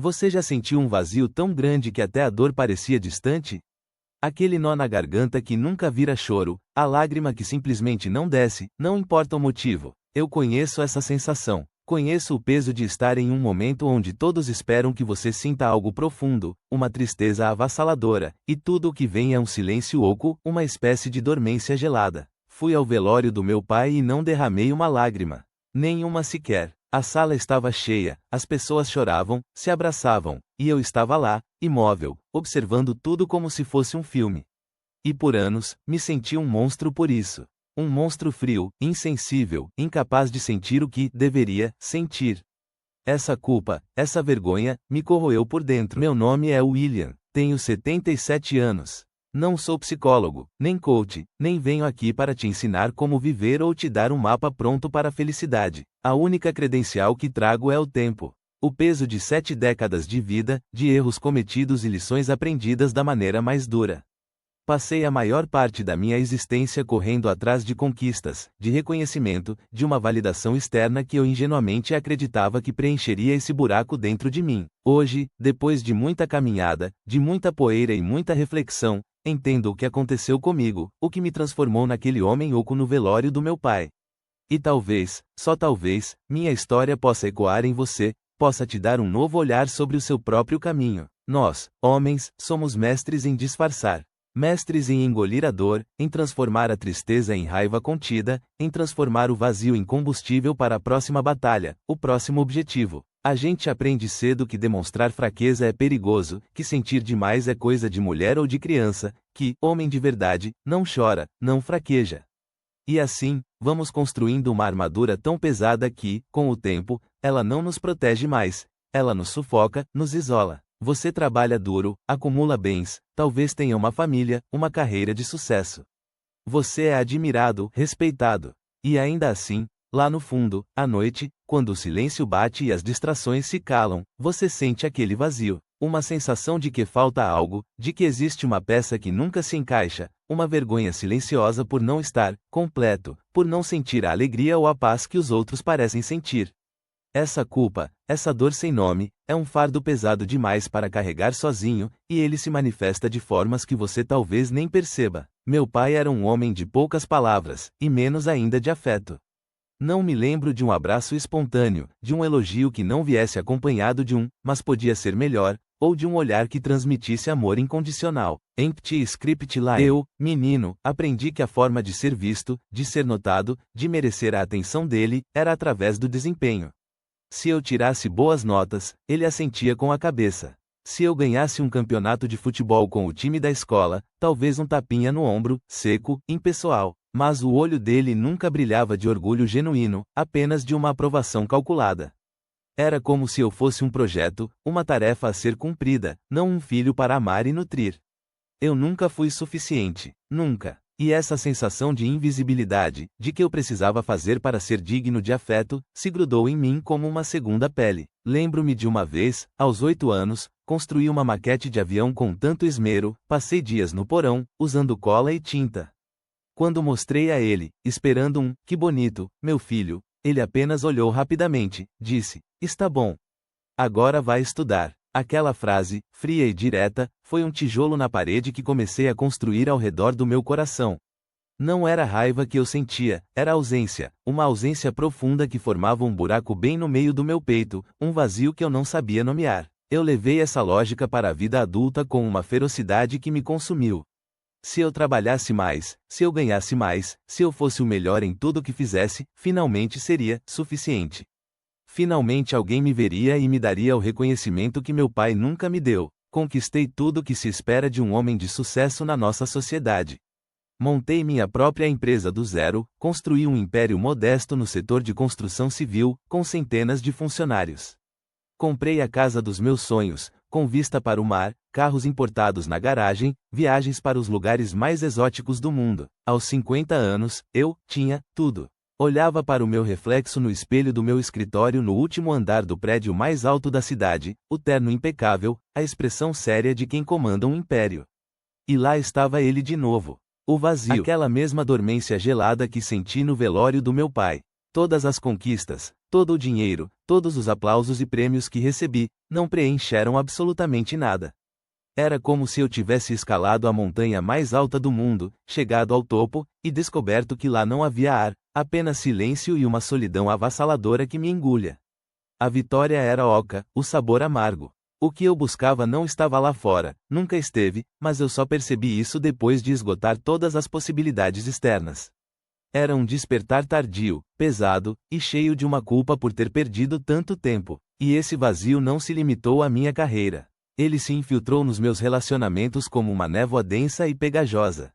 Você já sentiu um vazio tão grande que até a dor parecia distante? Aquele nó na garganta que nunca vira choro, a lágrima que simplesmente não desce, não importa o motivo. Eu conheço essa sensação. Conheço o peso de estar em um momento onde todos esperam que você sinta algo profundo, uma tristeza avassaladora, e tudo o que vem é um silêncio oco, uma espécie de dormência gelada. Fui ao velório do meu pai e não derramei uma lágrima. Nenhuma sequer. A sala estava cheia, as pessoas choravam, se abraçavam, e eu estava lá, imóvel, observando tudo como se fosse um filme. E por anos, me senti um monstro por isso. Um monstro frio, insensível, incapaz de sentir o que deveria sentir. Essa culpa, essa vergonha, me corroeu por dentro. Meu nome é William, tenho 77 anos. Não sou psicólogo, nem coach, nem venho aqui para te ensinar como viver ou te dar um mapa pronto para a felicidade. A única credencial que trago é o tempo. O peso de 7 décadas de vida, de erros cometidos e lições aprendidas da maneira mais dura. Passei a maior parte da minha existência correndo atrás de conquistas, de reconhecimento, de uma validação externa que eu ingenuamente acreditava que preencheria esse buraco dentro de mim. Hoje, depois de muita caminhada, de muita poeira e muita reflexão, entendo o que aconteceu comigo, o que me transformou naquele homem oco no velório do meu pai. E talvez, só talvez, minha história possa ecoar em você, possa te dar um novo olhar sobre o seu próprio caminho. Nós, homens, somos mestres em disfarçar. Mestres em engolir a dor, em transformar a tristeza em raiva contida, em transformar o vazio em combustível para a próxima batalha, o próximo objetivo. A gente aprende cedo que demonstrar fraqueza é perigoso, que sentir demais é coisa de mulher ou de criança, que, homem de verdade, não chora, não fraqueja. E assim, vamos construindo uma armadura tão pesada que, com o tempo, ela não nos protege mais, ela nos sufoca, nos isola. Você trabalha duro, acumula bens, talvez tenha uma família, uma carreira de sucesso. Você é admirado, respeitado. E ainda assim, lá no fundo, à noite, quando o silêncio bate e as distrações se calam, você sente aquele vazio. Uma sensação de que falta algo, de que existe uma peça que nunca se encaixa, uma vergonha silenciosa por não estar completo, por não sentir a alegria ou a paz que os outros parecem sentir. Essa culpa, essa dor sem nome, é um fardo pesado demais para carregar sozinho, e ele se manifesta de formas que você talvez nem perceba. Meu pai era um homem de poucas palavras, e menos ainda de afeto. Não me lembro de um abraço espontâneo, de um elogio que não viesse acompanhado de mas podia ser melhor, ou de um olhar que transmitisse amor incondicional. Empty script line. Eu, menino, aprendi que a forma de ser visto, de ser notado, de merecer a atenção dele, era através do desempenho. Se eu tirasse boas notas, ele assentia com a cabeça. Se eu ganhasse um campeonato de futebol com o time da escola, talvez um tapinha no ombro, seco, impessoal. Mas o olho dele nunca brilhava de orgulho genuíno, apenas de uma aprovação calculada. Era como se eu fosse um projeto, uma tarefa a ser cumprida, não um filho para amar e nutrir. Eu nunca fui suficiente, nunca. E essa sensação de invisibilidade, de que eu precisava fazer para ser digno de afeto, se grudou em mim como uma segunda pele. Lembro-me de uma vez, aos 8 anos, construí uma maquete de avião com tanto esmero, passei dias no porão, usando cola e tinta. Quando mostrei a ele, esperando que bonito, meu filho, ele apenas olhou rapidamente, disse, está bom. Agora vai estudar. Aquela frase, fria e direta, foi um tijolo na parede que comecei a construir ao redor do meu coração. Não era raiva que eu sentia, era ausência, uma ausência profunda que formava um buraco bem no meio do meu peito, um vazio que eu não sabia nomear. Eu levei essa lógica para a vida adulta com uma ferocidade que me consumiu. Se eu trabalhasse mais, se eu ganhasse mais, se eu fosse o melhor em tudo o que fizesse, finalmente seria suficiente. Finalmente alguém me veria e me daria o reconhecimento que meu pai nunca me deu. Conquistei tudo o que se espera de um homem de sucesso na nossa sociedade. Montei minha própria empresa do zero, construí um império modesto no setor de construção civil, com centenas de funcionários. Comprei a casa dos meus sonhos, com vista para o mar, carros importados na garagem, viagens para os lugares mais exóticos do mundo. Aos 50 anos, eu tinha tudo. Olhava para o meu reflexo no espelho do meu escritório no último andar do prédio mais alto da cidade, o terno impecável, a expressão séria de quem comanda um império. E lá estava ele de novo. O vazio. Aquela mesma dormência gelada que senti no velório do meu pai. Todas as conquistas, todo o dinheiro, todos os aplausos e prêmios que recebi, não preencheram absolutamente nada. Era como se eu tivesse escalado a montanha mais alta do mundo, chegado ao topo, e descoberto que lá não havia ar, apenas silêncio e uma solidão avassaladora que me engulha. A vitória era oca, o sabor amargo. O que eu buscava não estava lá fora, nunca esteve, mas eu só percebi isso depois de esgotar todas as possibilidades externas. Era um despertar tardio, pesado, e cheio de uma culpa por ter perdido tanto tempo, e esse vazio não se limitou à minha carreira. Ele se infiltrou nos meus relacionamentos como uma névoa densa e pegajosa.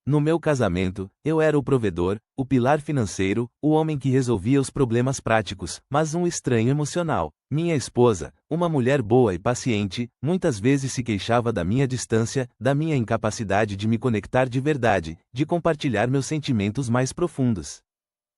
No meu casamento, eu era o provedor, o pilar financeiro, o homem que resolvia os problemas práticos, mas um estranho emocional. Minha esposa, uma mulher boa e paciente, muitas vezes se queixava da minha distância, da minha incapacidade de me conectar de verdade, de compartilhar meus sentimentos mais profundos.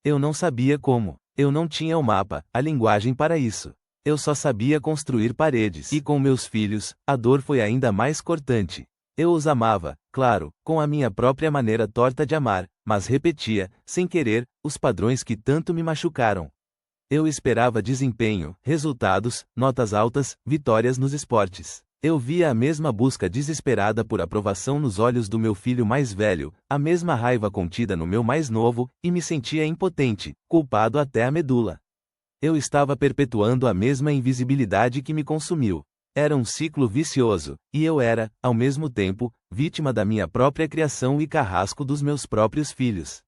Eu não sabia como. Eu não tinha o mapa, a linguagem para isso. Eu só sabia construir paredes. E com meus filhos, a dor foi ainda mais cortante. Eu os amava, claro, com a minha própria maneira torta de amar, mas repetia, sem querer, os padrões que tanto me machucaram. Eu esperava desempenho, resultados, notas altas, vitórias nos esportes. Eu via a mesma busca desesperada por aprovação nos olhos do meu filho mais velho, a mesma raiva contida no meu mais novo, e me sentia impotente, culpado até a medula. Eu estava perpetuando a mesma invisibilidade que me consumiu. Era um ciclo vicioso, e eu era, ao mesmo tempo, vítima da minha própria criação e carrasco dos meus próprios filhos.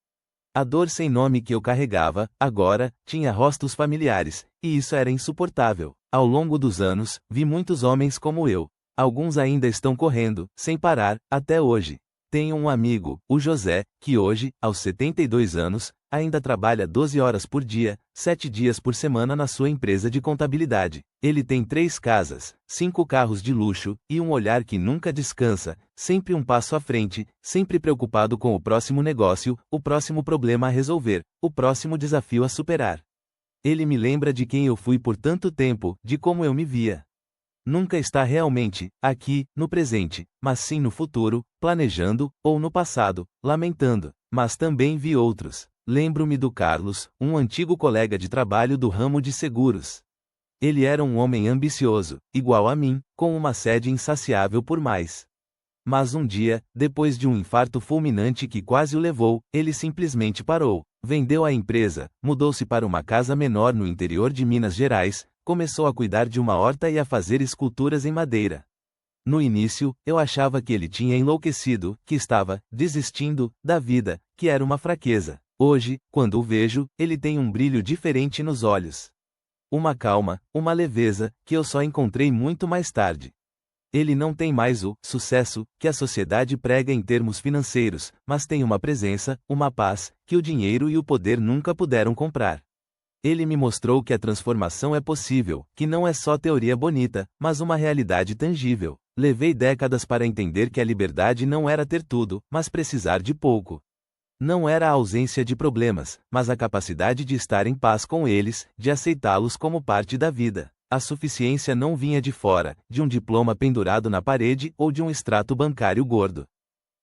A dor sem nome que eu carregava, agora, tinha rostos familiares, e isso era insuportável. Ao longo dos anos, vi muitos homens como eu. Alguns ainda estão correndo, sem parar, até hoje. Tenho um amigo, o José, que hoje, aos 72 anos, ainda trabalha 12 horas por dia, 7 dias por semana na sua empresa de contabilidade. Ele tem 3 casas, 5 carros de luxo, e um olhar que nunca descansa, sempre um passo à frente, sempre preocupado com o próximo negócio, o próximo problema a resolver, o próximo desafio a superar. Ele me lembra de quem eu fui por tanto tempo, de como eu me via. Nunca está realmente, aqui, no presente, mas sim no futuro, planejando, ou no passado, lamentando. Mas também vi outros. Lembro-me do Carlos, um antigo colega de trabalho do ramo de seguros. Ele era um homem ambicioso, igual a mim, com uma sede insaciável por mais. Mas um dia, depois de um infarto fulminante que quase o levou, ele simplesmente parou. Vendeu a empresa, mudou-se para uma casa menor no interior de Minas Gerais, começou a cuidar de uma horta e a fazer esculturas em madeira. No início, eu achava que ele tinha enlouquecido, que estava desistindo da vida, que era uma fraqueza. Hoje, quando o vejo, ele tem um brilho diferente nos olhos. Uma calma, uma leveza, que eu só encontrei muito mais tarde. Ele não tem mais o sucesso que a sociedade prega em termos financeiros, mas tem uma presença, uma paz, que o dinheiro e o poder nunca puderam comprar. Ele me mostrou que a transformação é possível, que não é só teoria bonita, mas uma realidade tangível. Levei décadas para entender que a liberdade não era ter tudo, mas precisar de pouco. Não era a ausência de problemas, mas a capacidade de estar em paz com eles, de aceitá-los como parte da vida. A suficiência não vinha de fora, de um diploma pendurado na parede ou de um extrato bancário gordo.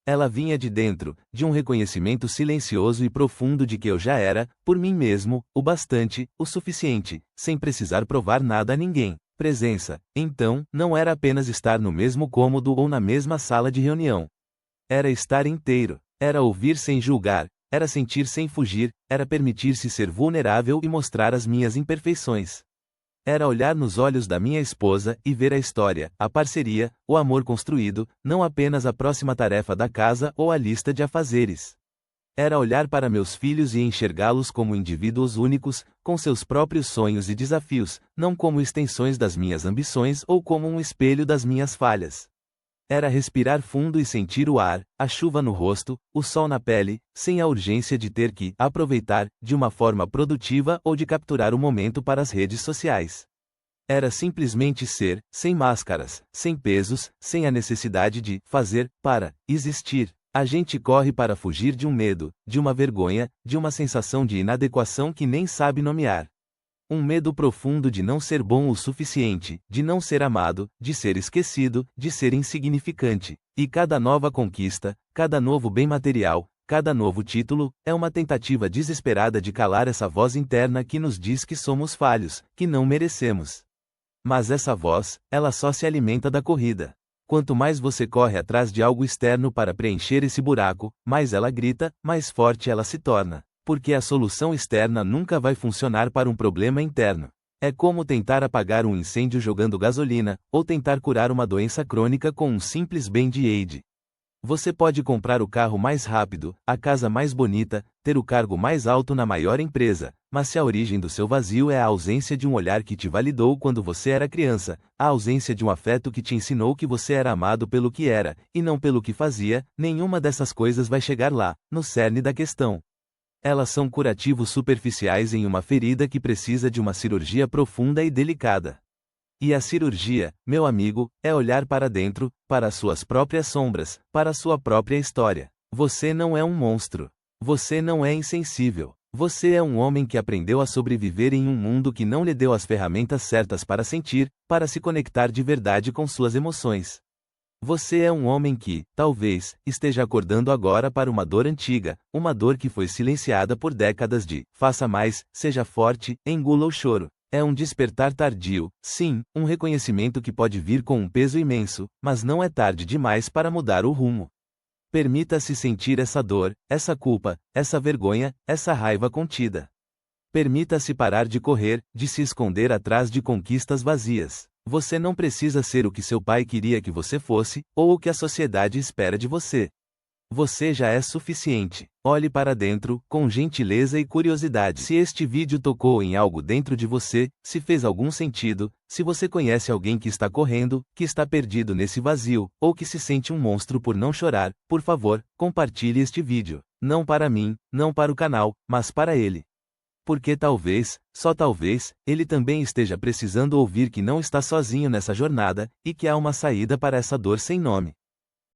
Ela vinha de dentro, de um reconhecimento silencioso e profundo de que eu já era, por mim mesmo, o bastante, o suficiente, sem precisar provar nada a ninguém. Presença, então, não era apenas estar no mesmo cômodo ou na mesma sala de reunião. Era estar inteiro, era ouvir sem julgar, era sentir sem fugir, era permitir-se ser vulnerável e mostrar as minhas imperfeições. Era olhar nos olhos da minha esposa e ver a história, a parceria, o amor construído, não apenas a próxima tarefa da casa ou a lista de afazeres. Era olhar para meus filhos e enxergá-los como indivíduos únicos, com seus próprios sonhos e desafios, não como extensões das minhas ambições ou como um espelho das minhas falhas. Era respirar fundo e sentir o ar, a chuva no rosto, o sol na pele, sem a urgência de ter que aproveitar, de uma forma produtiva ou de capturar o momento para as redes sociais. Era simplesmente ser, sem máscaras, sem pesos, sem a necessidade de fazer para existir. A gente corre para fugir de um medo, de uma vergonha, de uma sensação de inadequação que nem sabe nomear. Um medo profundo de não ser bom o suficiente, de não ser amado, de ser esquecido, de ser insignificante. E cada nova conquista, cada novo bem material, Cada novo título é uma tentativa desesperada de calar essa voz interna que nos diz que somos falhos, que não merecemos. Mas essa voz, ela só se alimenta da corrida. Quanto mais você corre atrás de algo externo para preencher esse buraco, mais ela grita, mais forte ela se torna. Porque a solução externa nunca vai funcionar para um problema interno. É como tentar apagar um incêndio jogando gasolina, ou tentar curar uma doença crônica com um simples Band-Aid. Você pode comprar o carro mais rápido, a casa mais bonita, ter o cargo mais alto na maior empresa, mas se a origem do seu vazio é a ausência de um olhar que te validou quando você era criança, a ausência de um afeto que te ensinou que você era amado pelo que era, e não pelo que fazia, nenhuma dessas coisas vai chegar lá, no cerne da questão. Elas são curativos superficiais em uma ferida que precisa de uma cirurgia profunda e delicada. E a cirurgia, meu amigo, é olhar para dentro, para as suas próprias sombras, para a sua própria história. Você não é um monstro. Você não é insensível. Você é um homem que aprendeu a sobreviver em um mundo que não lhe deu as ferramentas certas para sentir, para se conectar de verdade com suas emoções. Você é um homem que, talvez, esteja acordando agora para uma dor antiga, uma dor que foi silenciada por décadas de faça mais, seja forte, engula o choro. É um despertar tardio, sim, um reconhecimento que pode vir com um peso imenso, mas não é tarde demais para mudar o rumo. Permita-se sentir essa dor, essa culpa, essa vergonha, essa raiva contida. Permita-se parar de correr, de se esconder atrás de conquistas vazias. Você não precisa ser o que seu pai queria que você fosse, ou o que a sociedade espera de você. Você já é suficiente. Olhe para dentro, com gentileza e curiosidade. Se este vídeo tocou em algo dentro de você, se fez algum sentido, se você conhece alguém que está correndo, que está perdido nesse vazio, ou que se sente um monstro por não chorar, por favor, compartilhe este vídeo. Não para mim, não para o canal, mas para ele. Porque talvez, só talvez, ele também esteja precisando ouvir que não está sozinho nessa jornada, e que há uma saída para essa dor sem nome.